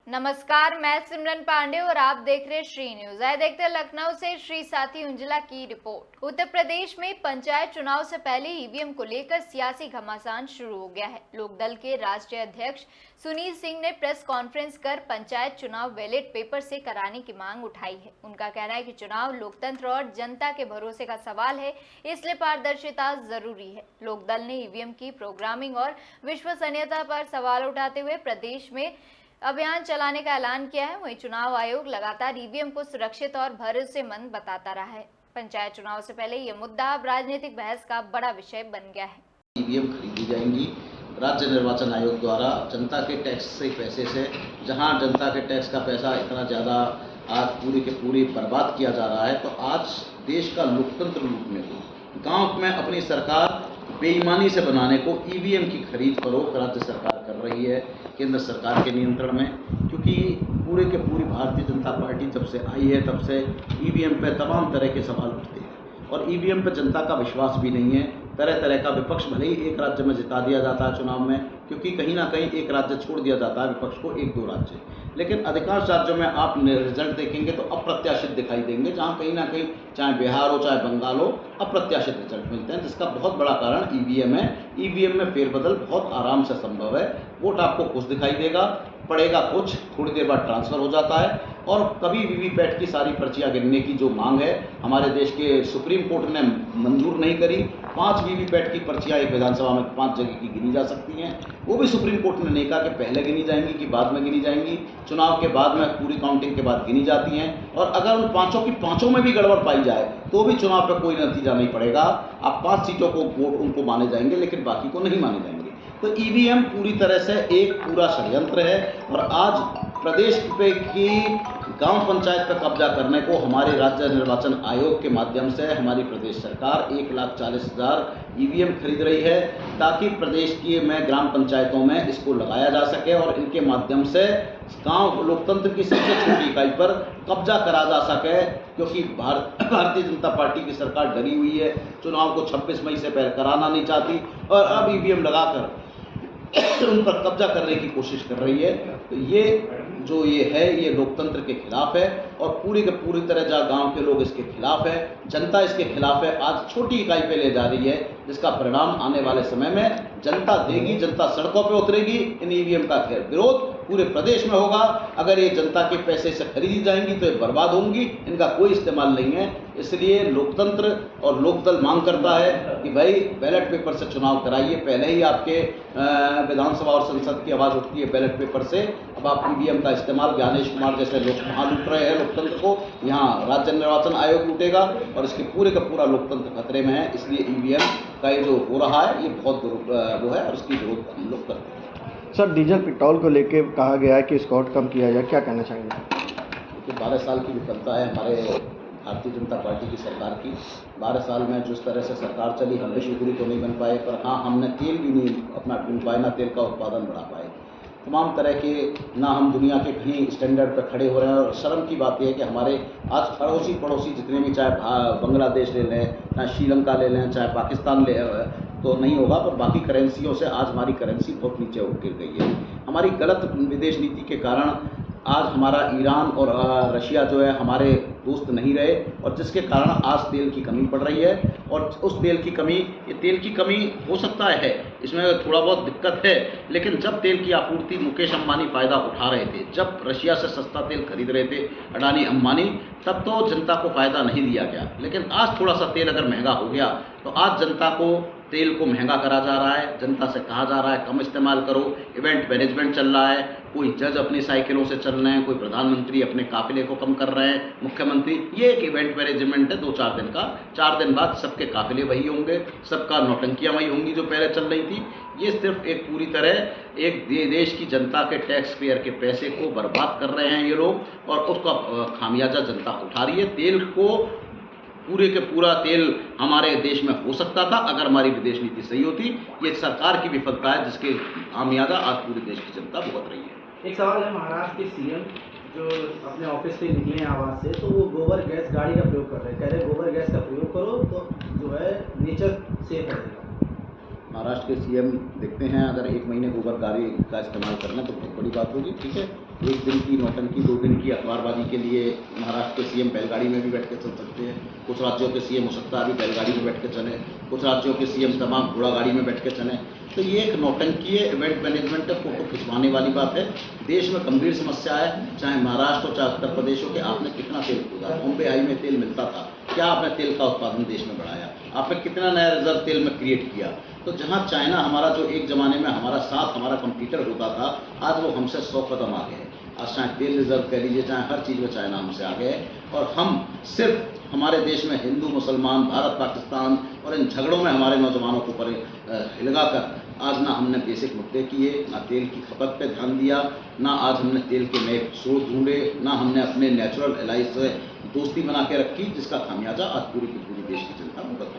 नमस्कार, मैं सिमरन पांडे और आप देख रहे श्री न्यूज। आए देखते हैं लखनऊ से श्री साथी उंजला की रिपोर्ट। उत्तर प्रदेश में पंचायत चुनाव से पहले ईवीएम को लेकर सियासी घमासान शुरू हो गया है। लोकदल के राष्ट्रीय अध्यक्ष सुनील सिंह ने प्रेस कॉन्फ्रेंस कर पंचायत चुनाव बैलेट पेपर से कराने की मांग उठाई है। उनका कहना है कि चुनाव लोकतंत्र और जनता के भरोसे का सवाल है, इसलिए पारदर्शिता जरूरी है। लोकदल ने ईवीएम की प्रोग्रामिंग और विश्वसनीयता पर सवाल उठाते हुए प्रदेश में अभियान चलाने का ऐलान किया है। वहीं चुनाव आयोग लगातार ईवीएम को सुरक्षित और भरोसेमंद बताता रहा है। पंचायत चुनाव से पहले ये मुद्दा अब राजनीतिक बहस का बड़ा विषय बन गया है। ईवीएम खरीदी जाएंगी राज्य निर्वाचन आयोग द्वारा जनता के टैक्स से पैसे से, जहां जनता के टैक्स का पैसा इतना ज़्यादा आज पूरी के पूरी बर्बाद किया जा रहा है, तो आज देश का लोकतंत्र लूटने को गांव में अपनी सरकार बेईमानी से बनाने को ईवीएम की खरीद फरोख्त राज्य सरकार कर रही है केंद्र सरकार के नियंत्रण में। क्योंकि पूरे के पूरी भारतीय जनता पार्टी जब से आई है तब से ईवीएम पे तमाम तरह के सवाल उठते हैं और ईवीएम पे जनता का विश्वास भी नहीं है। तरह तरह का विपक्ष भले ही एक राज्य में जिता दिया जाता है चुनाव में, क्योंकि कहीं ना कहीं एक राज्य छोड़ दिया जाता है विपक्ष को, एक दो राज्य, लेकिन अधिकांश राज्यों में आप रिजल्ट देखेंगे तो अप्रत्याशित दिखाई देंगे, जहां कहीं ना कहीं चाहे बिहार हो चाहे बंगाल हो अप्रत्याशित रिजल्ट मिलते हैं, जिसका बहुत बड़ा कारण ईवीएम है। ईवीएम में फेरबदल बहुत आराम से संभव है। वोट आपको कुछ दिखाई देगा, पड़ेगा कुछ, थोड़ी देर बाद ट्रांसफर हो जाता है। और कभी वीवीपैट की सारी पर्चियां गिनने की जो मांग है हमारे देश के सुप्रीम कोर्ट ने मंजूर नहीं करी। 5 वीवीपैट की पर्चियां एक विधानसभा में 5 जगह की गिनी जा सकती हैं, वो भी सुप्रीम कोर्ट ने नहीं कहा कि पहले गिनी जाएंगी कि बाद में गिनी जाएंगी। चुनाव के बाद में पूरी काउंटिंग के बाद गिनी जाती हैं और अगर उन 5 की 5 में भी गड़बड़ पाई जाए तो भी चुनाव पर कोई नतीजा नहीं पड़ेगा। आप 5 सीटों को वोट उनको माने जाएंगे लेकिन बाकी को नहीं माने जाएंगे। तो ईवीएम पूरी तरह से एक पूरा षड्यंत्र है और आज प्रदेश पे की गांव पंचायत पर कब्जा करने को हमारे राज्य निर्वाचन आयोग के माध्यम से हमारी प्रदेश सरकार 1,40,000 ईवीएम खरीद रही है, ताकि प्रदेश की ग्राम पंचायतों में इसको लगाया जा सके और इनके माध्यम से गांव लोकतंत्र की सबसे छोटी इकाई पर कब्जा करा जा सके। क्योंकि भारतीय जनता पार्टी की सरकार डरी हुई है, चुनाव को 26 मई से पहले कराना नहीं चाहती और अब ईवीएम लगाकर उन पर कब्जा करने की कोशिश कर रही है। तो ये लोकतंत्र के खिलाफ है और पूरी के पूरी तरह जहाँ गांव के लोग इसके खिलाफ है, जनता इसके खिलाफ है। आज छोटी इकाई पे ले जा रही है, जिसका परिणाम आने वाले समय में जनता देगी। जनता सड़कों पे उतरेगी। इन ईवीएम का विरोध पूरे प्रदेश में होगा। अगर ये जनता के पैसे से खरीदी जाएंगी तो ये बर्बाद होंगी, इनका कोई इस्तेमाल नहीं है। इसलिए लोकतंत्र और लोकदल मांग करता है कि भाई बैलेट पेपर से चुनाव कराइए। पहले ही आपके विधानसभा और संसद की आवाज़ उठती है बैलेट पेपर से, अब आप ईवीएम का इस्तेमाल ज्ञानेश कुमार जैसे लोग वहाँ लूट रहे हैं लोकतंत्र को, यहाँ राज्य निर्वाचन आयोग लूटेगा और इसके पूरे का पूरा लोकतंत्र खतरे में है। इसलिए ईवीएम का ये जो हो रहा है ये बहुत वो है और उसकी विरोध हम लोग करते हैं। सर, डीजल पेट्रोल को लेके कहा गया है कि इसको और कम किया जाए, क्या कहना चाहेंगे? क्योंकि 12 साल की विफलता है हमारे भारतीय जनता पार्टी की सरकार की। 12 साल में जिस तरह से सरकार चली, हम विश्वगुरु तो नहीं बन पाए, पर हाँ हमने तेल भी नहीं अपना ढूंढ पाए, ना तेल का उत्पादन बढ़ा पाए। तमाम तरह के ना हम दुनिया के कहीं स्टैंडर्ड पर खड़े हो रहे हैं। और शर्म की बात यह है कि हमारे आज पड़ोसी जितने भी, चाहे बांग्लादेश ले लें, चाहे श्रीलंका ले लें, चाहे पाकिस्तान ले तो नहीं होगा, पर बाकी करेंसियों से आज हमारी करेंसी बहुत नीचे उठ गिर गई है। हमारी गलत विदेश नीति के कारण आज हमारा ईरान और रशिया जो है हमारे दोस्त नहीं रहे और जिसके कारण आज तेल की कमी पड़ रही है। और उस तेल की कमी हो सकता है, इसमें थोड़ा बहुत दिक्कत है, लेकिन जब तेल की आपूर्ति मुकेश अंबानी फ़ायदा उठा रहे थे, जब रशिया से सस्ता तेल खरीद रहे थे अडानी अंबानी, तब तो जनता को फ़ायदा नहीं दिया गया। लेकिन आज थोड़ा सा तेल अगर महंगा हो गया तो आज जनता को तेल को महंगा करा जा रहा है। जनता से कहा जा रहा है कम इस्तेमाल करो। इवेंट मैनेजमेंट चल रहा है, कोई जज अपनी साइकिलों से चल रहे हैं, कोई प्रधानमंत्री अपने काफिले को कम कर रहे हैं, मुख्यमंत्री। ये एक इवेंट मैनेजमेंट है 2-4 दिन का। 4 दिन बाद सबके काफिले वही होंगे, सबका नौटंकियाँ वही होंगी जो पहले चल रही थी। ये सिर्फ एक पूरी तरह एक देश की जनता के टैक्स पेयर के पैसे को बर्बाद कर रहे हैं ये लोग और उसका खामियाजा जनता उठा रही है। तेल को पूरे के पूरा तेल हमारे देश में हो सकता था अगर हमारी विदेश नीति सही होती। ये सरकार की विफलता है जिसके खामियाजा आज पूरे देश की जनता भुगत रही है। एक सवाल है, महाराष्ट्र के सीएम जो अपने ऑफिस से निकले हैं आवास से, तो वो गोबर गैस गाड़ी का प्रयोग कर रहे हैं, कह रहे हैं गोबर गैस का प्रयोग करो तो जो है नेचर सेफ रहेगा। महाराष्ट्र के सीएम देखते हैं, अगर 1 महीने गोबर गाड़ी का इस्तेमाल करना तो बहुत बड़ी बात होगी, ठीक है। एक दिन की नौटंकी, 2 दिन की अखबारबाजी के लिए महाराष्ट्र के सीएम बैलगाड़ी में भी बैठ के चल सकते हैं, कुछ राज्यों के सीएम हो सकता है अभी बैलगाड़ी में बैठ के चले, कुछ राज्यों के सीएम तमाम घोड़ा गाड़ी में बैठ के चले। तो ये एक नौटंकी है, इवेंट मैनेजमेंट है, फोटो खिंचवाने वाली बात है। देश में गंभीर समस्या है, चाहे महाराष्ट्र हो चाहे उत्तर प्रदेश हो, कि आपने कितना तेल कूदा। बॉम्बे हाई में तेल मिलता था, क्या आपने तेल का उत्पादन देश में बढ़ाया? आपने कितना नया रिजर्व तेल में क्रिएट किया? तो जहाँ चाइना हमारा जो एक ज़माने में हमारा कंपटीटर होता था, आज वो हमसे 100 कदम आगे है। आज चाहे तेल रिजर्व कह लीजिए, चाहे हर चीज़ में चाइना हमसे आगे है। और हम सिर्फ हमारे देश में हिंदू मुसलमान, भारत पाकिस्तान और इन झगड़ों में हमारे नौजवानों को हिलगाकर आज ना हमने बेसिक मुद्दे किए, ना तेल की खपत पे ध्यान दिया, ना आज हमने तेल के नए स्रोत ढूंढे, ना हमने अपने नेचुरल एलाइज से दोस्ती बना के रखी, जिसका खामियाजा आज पूरी की पूरी देश की जनता भुगत रही है।